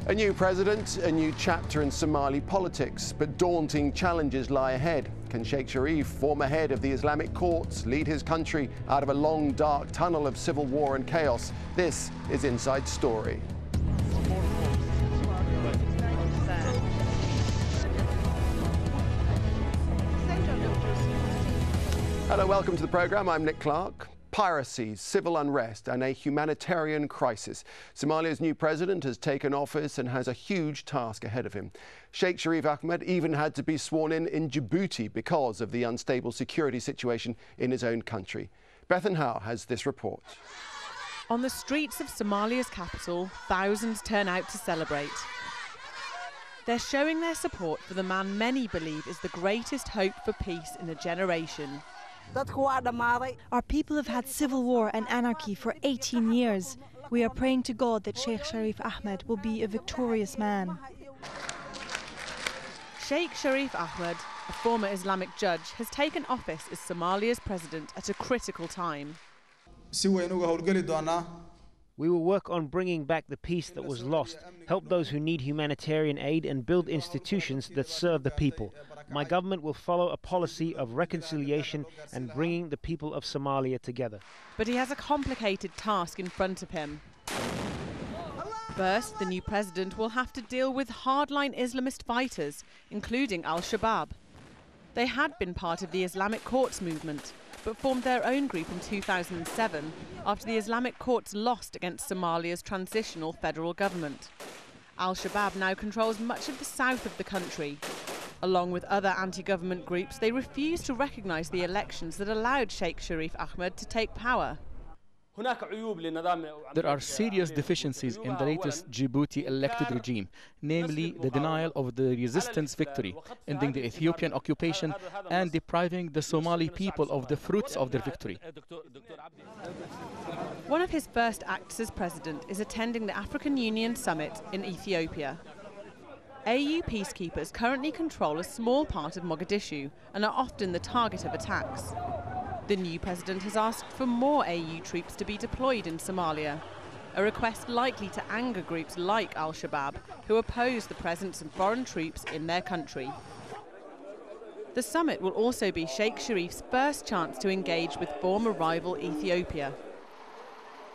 A new president, a new chapter in Somali politics, but daunting challenges lie ahead. Can Sheikh Sharif, former head of the Islamic courts, lead his country out of a long, dark tunnel of civil war and chaos? This is Inside Story. Hello, welcome to the programme. I'm Nick Clark. Piracy, civil unrest and a humanitarian crisis. Somalia's new president has taken office and has a huge task ahead of him. Sheikh Sharif Ahmed even had to be sworn in Djibouti because of the unstable security situation in his own country. Bethan Howe has this report. On the streets of Somalia's capital, thousands turn out to celebrate. They're showing their support for the man many believe is the greatest hope for peace in a generation. Our people have had civil war and anarchy for 18 years. We are praying to God that Sheikh Sharif Ahmed will be a victorious man. Sheikh Sharif Ahmed, a former Islamic judge, has taken office as Somalia's president at a critical time. We will work on bringing back the peace that was lost, help those who need humanitarian aid and build institutions that serve the people. My government will follow a policy of reconciliation and bringing the people of Somalia together. But he has a complicated task in front of him. First, the new president will have to deal with hardline Islamist fighters, including Al-Shabab. They had been part of the Islamic courts movement, but formed their own group in 2007 after the Islamic courts lost against Somalia's transitional federal government. Al-Shabab now controls much of the south of the country. Along with other anti-government groups, they refuse to recognise the elections that allowed Sheikh Sharif Ahmed to take power. There are serious deficiencies in the latest Djibouti elected regime, namely the denial of the resistance victory, ending the Ethiopian occupation and depriving the Somali people of the fruits of their victory. One of his first acts as president is attending the African Union summit in Ethiopia. AU peacekeepers currently control a small part of Mogadishu and are often the target of attacks. The new president has asked for more AU troops to be deployed in Somalia, a request likely to anger groups like Al-Shabab, who oppose the presence of foreign troops in their country. The summit will also be Sheikh Sharif's first chance to engage with former rival Ethiopia.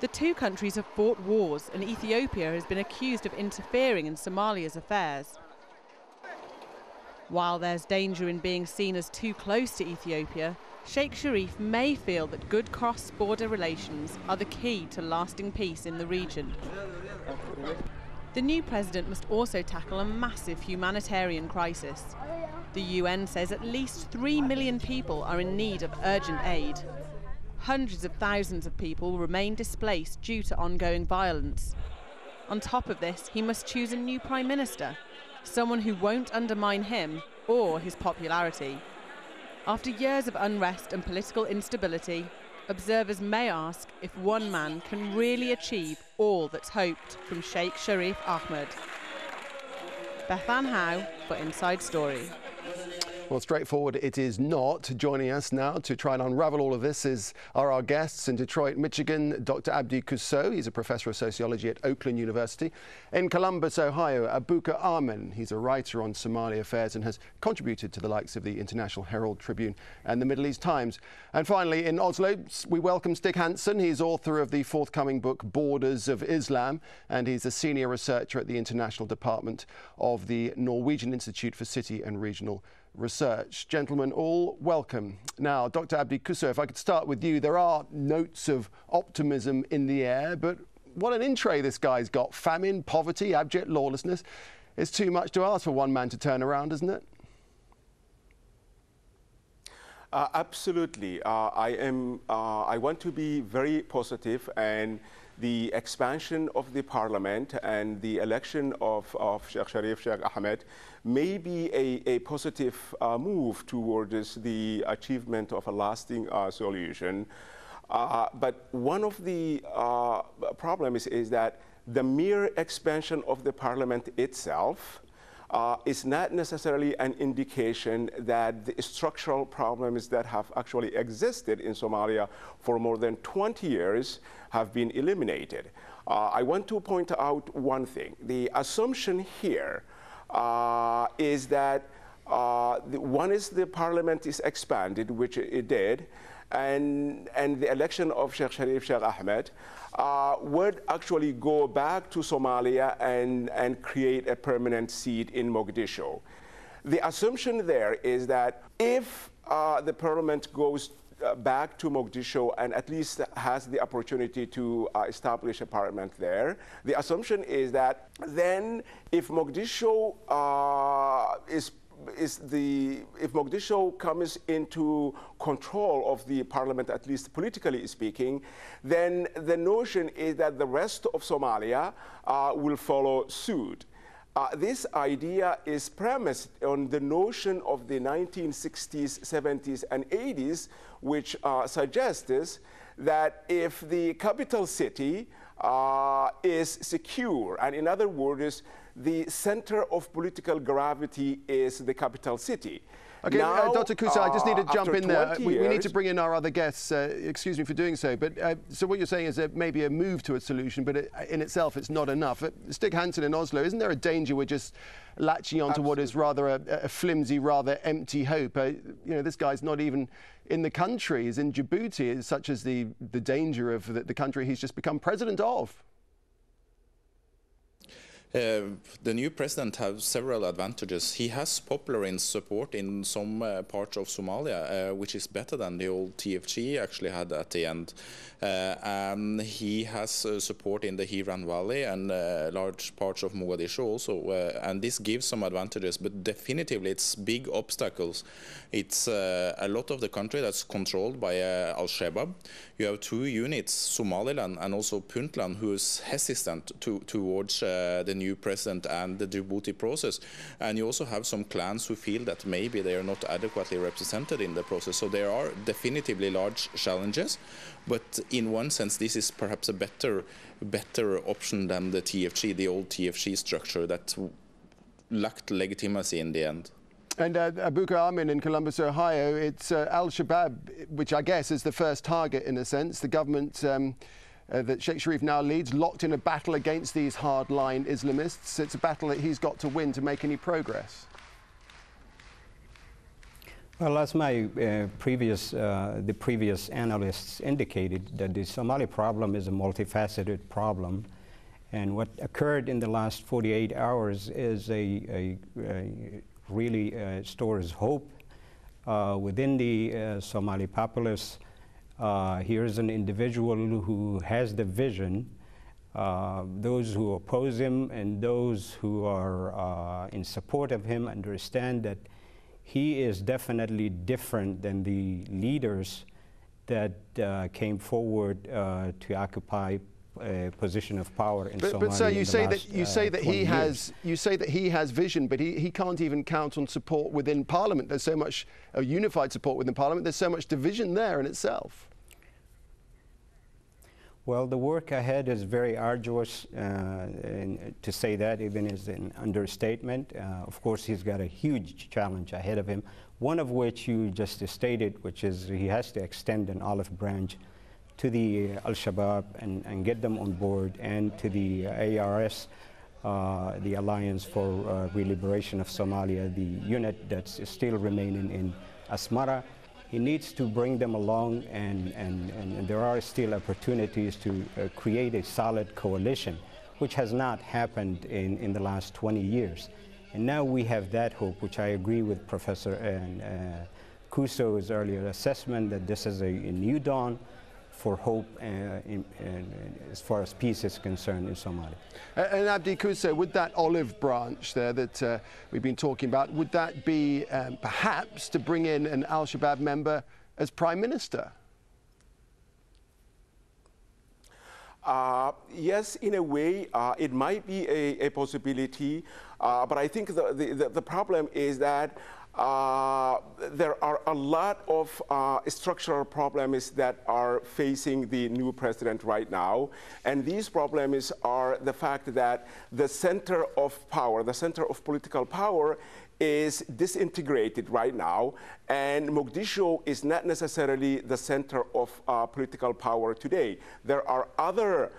The two countries have fought wars, and Ethiopia has been accused of interfering in Somalia's affairs. While there's danger in being seen as too close to Ethiopia, Sheikh Sharif may feel that good cross-border relations are the key to lasting peace in the region. The new president must also tackle a massive humanitarian crisis. The UN says at least 3 million people are in need of urgent aid. Hundreds of thousands of people remain displaced due to ongoing violence. On top of this, he must choose a new prime minister, someone who won't undermine him or his popularity. After years of unrest and political instability, observers may ask if one man can really achieve all that's hoped from Sheikh Sharif Ahmed. Bethan Howe for Inside Story. Well, straightforward it is not. Joining us now to try and unravel all of this are our guests in Detroit, Michigan, Dr. Abdi Kuso. He's a professor of sociology at Oakland University. In Columbus, Ohio, Abuka Arman. He's a writer on Somali affairs and has contributed to the likes of the International Herald Tribune and the Middle East Times. And finally, in Oslo, we welcome Stig Hansen. He's author of the forthcoming book, Borders of Islam, and he's a senior researcher at the International Department of the Norwegian Institute for City and Regional Research. Gentlemen, all welcome. Now, Dr. Abdi Kuso, if I could start with you, there are notes of optimism in the air, but what an in-tray this guy's got. Famine, poverty, abject lawlessness. It's too much to ask for one man to turn around, isn't it? Absolutely. I want to be very positive, and the expansion of the parliament and the election of Sheikh Ahmed may be a positive move towards the achievement of a lasting solution. But one of the problems is that the mere expansion of the parliament itself is not necessarily an indication that the structural problems that have actually existed in Somalia for more than 20 years have been eliminated. I want to point out one thing. The assumption here is that one is the parliament is expanded, which it did, and the election of Sheikh Sharif Ahmed would actually go back to Somalia and create a permanent seat in Mogadishu. The assumption there is that if the parliament goes back to Mogadishu and at least has the opportunity to establish a parliament there, the assumption is that then if Mogadishu if Mogadishu comes into control of the parliament, at least politically speaking, then the notion is that the rest of Somalia will follow suit. This idea is premised on the notion of the 1960s, 70s, and 80s, which suggests that if the capital city is secure, and in other words, the center of political gravity is the capital city. Okay, now, Dr. Kuso, I just need to jump in there. We need to years, bring in our other guests. Excuse me for doing so. But so what you're saying is that maybe a move to a solution, but in itself it's not enough. Stig Hansen in Oslo, isn't there a danger we're just latching onto what is rather a flimsy, rather empty hope? You know, this guy's not even in the country. He's in Djibouti, such as the danger of the country he's just become president of. The new president has several advantages. He has popular support in some parts of Somalia, which is better than the old TFG actually had at the end. And he has support in the Hiran Valley and large parts of Mogadishu also. And this gives some advantages, but definitively it's big obstacles. It's a lot of the country that's controlled by Al-Shabab. You have two units, Somaliland and also Puntland, who is hesitant towards the new president and the Djibouti process. And you also have some clans who feel that maybe they are not adequately represented in the process. So there are definitively large challenges, but in one sense this is perhaps a better option than the TFG, the old TFG structure that lacked legitimacy in the end. And Abuka Amin in Columbus, Ohio, it's Al-Shabab, which I guess is the first target in a sense. The government that Sheikh Sharif now leads, locked in a battle against these hardline Islamists. It's a battle that he's got to win to make any progress. Well, as my the previous analysts indicated, that the Somali problem is a multifaceted problem. And what occurred in the last 48 hours is really stores hope within the Somali populace. Here's an individual who has the vision. Those who oppose him and those who are in support of him understand that he is definitely different than the leaders that came forward to occupy a position of power in Somalia. But sir, you say that he has vision, but he can't even count on support within Parliament. There's so much unified support within Parliament. There's so much division there in itself. Well, the work ahead is very arduous, and to say that even is an understatement. Of course, he's got a huge challenge ahead of him, one of which you just stated, which is he has to extend an olive branch to the Al-Shabab and get them on board, and to the ARS, the Alliance for Re-Liberation of Somalia, the unit that's still remaining in Asmara. He needs to bring them along, and there are still opportunities to create a solid coalition, which has not happened in the last 20 years. And now we have that hope, which I agree with Professor Kuso's earlier assessment, that this is a new dawn for hope as far as peace is concerned in Somalia. And Abdi Kuso, would that olive branch there that we've been talking about, would that be perhaps to bring in an Al-Shabaab member as Prime Minister? Yes, in a way, it might be a possibility, but I think the problem is that there are a lot of structural problems that are facing the new president right now. And these problems are the fact that the center of power, the center of political power, is disintegrated right now, and Mogadishu is not necessarily the center of political power today. There are other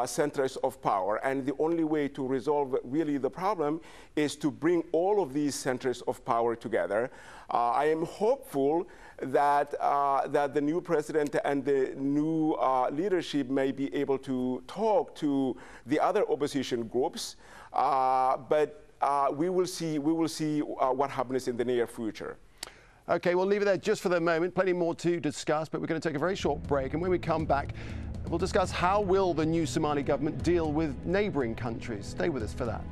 centers of power, and the only way to resolve really the problem is to bring all of these centers of power together. I am hopeful that that the new president and the new leadership may be able to talk to the other opposition groups, but we will see what happens in the near future. Okay, we'll leave it there just for the moment. Plenty more to discuss, but we're going to take a very short break, and when we come back, we'll discuss how will the new Somali government deal with neighbouring countries. Stay with us for that.